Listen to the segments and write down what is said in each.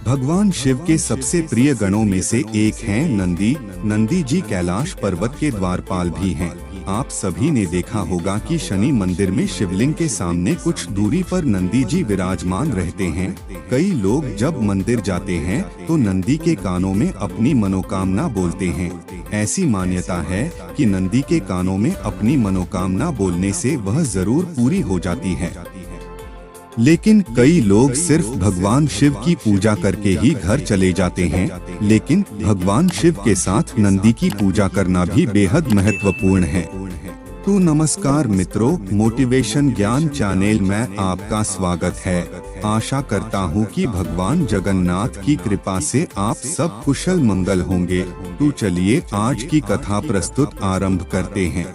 भगवान शिव के सबसे प्रिय गणों में से एक हैं नंदी। नंदी जी कैलाश पर्वत के द्वारपाल भी हैं। आप सभी ने देखा होगा कि शनि मंदिर में शिवलिंग के सामने कुछ दूरी पर नंदी जी विराजमान रहते हैं। कई लोग जब मंदिर जाते हैं तो नंदी के कानों में अपनी मनोकामना बोलते हैं। ऐसी मान्यता है कि नंदी के कानों में अपनी मनोकामना बोलने से वह जरूर पूरी हो जाती है। लेकिन कई लोग सिर्फ भगवान शिव की पूजा करके ही घर चले जाते हैं, लेकिन भगवान शिव के साथ नंदी की पूजा करना भी बेहद महत्वपूर्ण है। तो नमस्कार मित्रों, मोटिवेशन ज्ञान चैनल में आपका स्वागत है। आशा करता हूँ कि भगवान जगन्नाथ की कृपा से आप सब कुशल मंगल होंगे। तो चलिए आज की कथा प्रस्तुत आरंभ करते हैं।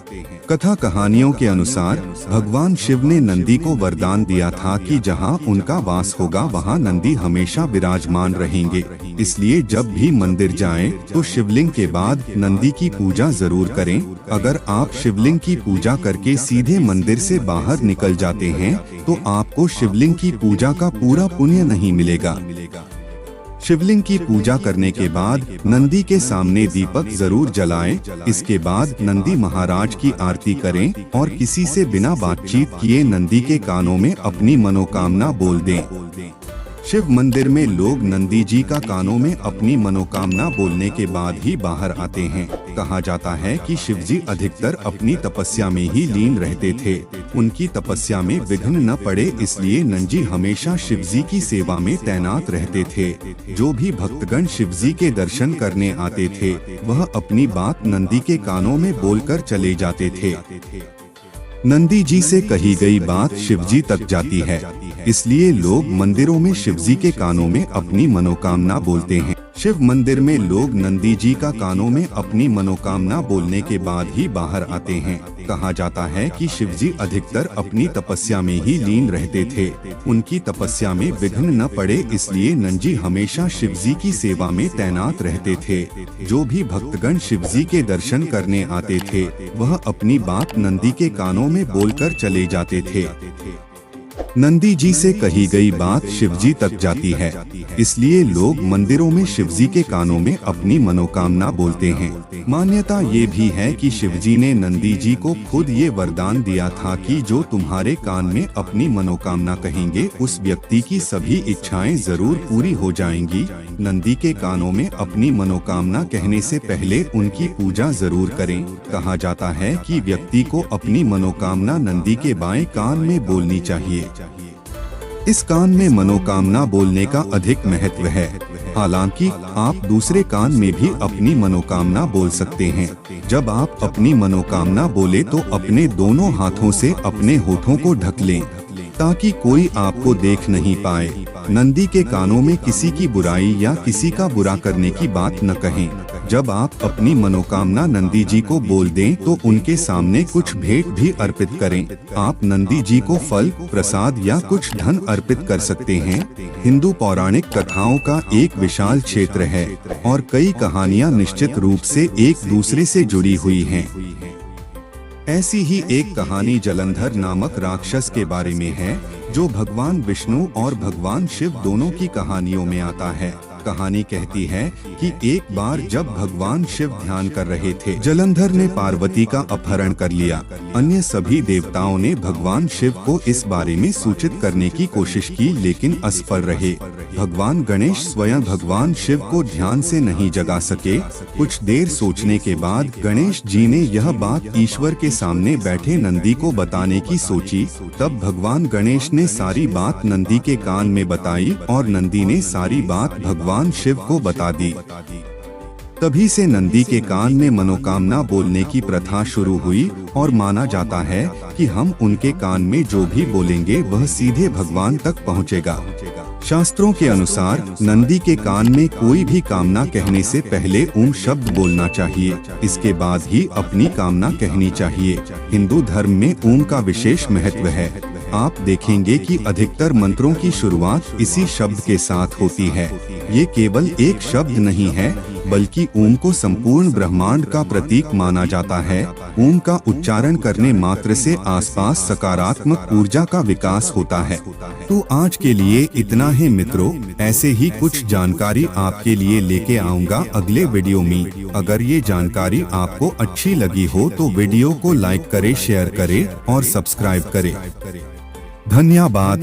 कथा कहानियों के अनुसार भगवान शिव ने नंदी को वरदान दिया था कि जहाँ उनका वास होगा वहाँ नंदी हमेशा विराजमान रहेंगे। इसलिए जब भी मंदिर जाएं तो शिवलिंग के बाद नंदी की पूजा जरूर करें। अगर आप शिवलिंग की पूजा करके सीधे मंदिर से बाहर निकल जाते हैं तो आपको शिवलिंग की पूजा का पूरा पुण्य नहीं मिलेगा। शिवलिंग की पूजा करने के बाद नंदी के सामने दीपक जरूर जलाएं। इसके बाद नंदी महाराज की आरती करें और किसी से बिना बातचीत किए नंदी के कानों में अपनी मनोकामना बोल दें। शिव मंदिर में लोग नंदी जी का कानों में अपनी मनोकामना बोलने के बाद ही बाहर आते हैं। कहा जाता है कि शिव जी अधिकतर अपनी तपस्या में ही लीन रहते थे। उनकी तपस्या में विघ्न न पड़े इसलिए नंदी हमेशा शिव जी की सेवा में तैनात रहते थे। जो भी भक्तगण शिव जी के दर्शन करने आते थे वह अपनी बात नंदी के कानों में बोलकर चले जाते थे। नंदी जी से कही गई बात शिव जी तक जाती है, इसलिए लोग मंदिरों में शिव जी के कानों में अपनी मनोकामना बोलते हैं। शिव मंदिर में लोग नंदी जी का कानों में अपनी मनोकामना बोलने के बाद ही बाहर आते हैं। कहा जाता है कि शिव जी अधिकतर अपनी तपस्या में ही लीन रहते थे। उनकी तपस्या में विघ्न न पड़े इसलिए नंदी हमेशा शिव जी की सेवा में तैनात रहते थे। जो भी भक्तगण शिव जी के दर्शन करने आते थे वह अपनी बात नंदी के कानों में बोलकर चले जाते थे। नंदी जी से कही गई बात शिव जी तक जाती है, इसलिए लोग मंदिरों में शिव जी के कानों में अपनी मनोकामना बोलते हैं। मान्यता ये भी है कि शिव जी ने नंदी जी को खुद ये वरदान दिया था कि जो तुम्हारे कान में अपनी मनोकामना कहेंगे उस व्यक्ति की सभी इच्छाएं जरूर पूरी हो जाएंगी। नंदी के कानों में अपनी मनोकामना कहने से पहले उनकी पूजा जरूर करें। कहा जाता है कि व्यक्ति को अपनी मनोकामना नंदी के बाएं कान में बोलनी चाहिए। इस कान में मनोकामना बोलने का अधिक महत्व है। हालांकि आप दूसरे कान में भी अपनी मनोकामना बोल सकते हैं। जब आप अपनी मनोकामना बोले तो अपने दोनों हाथों से अपने होठों को ढक लें ताकि कोई आपको देख नहीं पाए। नंदी के कानों में किसी की बुराई या किसी का बुरा करने की बात न कहें। जब आप अपनी मनोकामना नंदी जी को बोल दें तो उनके सामने कुछ भेंट भी अर्पित करें। आप नंदी जी को फल, प्रसाद या कुछ धन अर्पित कर सकते हैं। हिंदू पौराणिक कथाओं का एक विशाल क्षेत्र है और कई कहानियां निश्चित रूप से एक दूसरे से जुड़ी हुई हैं। ऐसी ही एक कहानी जलंधर नामक राक्षस के बारे में है जो भगवान विष्णु और भगवान शिव दोनों की कहानियों में आता है। कहानी कहती है कि एक बार जब भगवान शिव ध्यान कर रहे थे, जलंधर ने पार्वती का अपहरण कर लिया। अन्य सभी देवताओं ने भगवान शिव को इस बारे में सूचित करने की कोशिश की लेकिन असफल रहे। भगवान गणेश स्वयं भगवान शिव को ध्यान से नहीं जगा सके। कुछ देर सोचने के बाद गणेश जी ने यह बात ईश्वर के सामने बैठे नंदी को बताने की सोची। तब भगवान गणेश ने सारी बात नंदी के कान में बताई और नंदी ने सारी बात भगवान शिव को बता दी। तभी से नंदी के कान में मनोकामना बोलने की प्रथा शुरू हुई और माना जाता है कि हम उनके कान में जो भी बोलेंगे वह सीधे भगवान तक पहुंचेगा। शास्त्रों के अनुसार नंदी के कान में कोई भी कामना कहने से पहले ओम शब्द बोलना चाहिए। इसके बाद ही अपनी कामना कहनी चाहिए। हिंदू धर्म में ओम का विशेष महत्व है। आप देखेंगे कि अधिकतर मंत्रों की शुरुआत इसी शब्द के साथ होती है। ये केवल एक शब्द नहीं है, बल्कि ओम को संपूर्ण ब्रह्मांड का प्रतीक माना जाता है। ओम का उच्चारण करने मात्र से आसपास सकारात्मक ऊर्जा का विकास होता है। तो आज के लिए इतना ही मित्रों, ऐसे ही कुछ जानकारी आपके लिए लेके आऊंगा अगले वीडियो में। अगर ये जानकारी आपको अच्छी लगी हो तो वीडियो को लाइक करें, शेयर करें और सब्सक्राइब करें। धन्यवाद।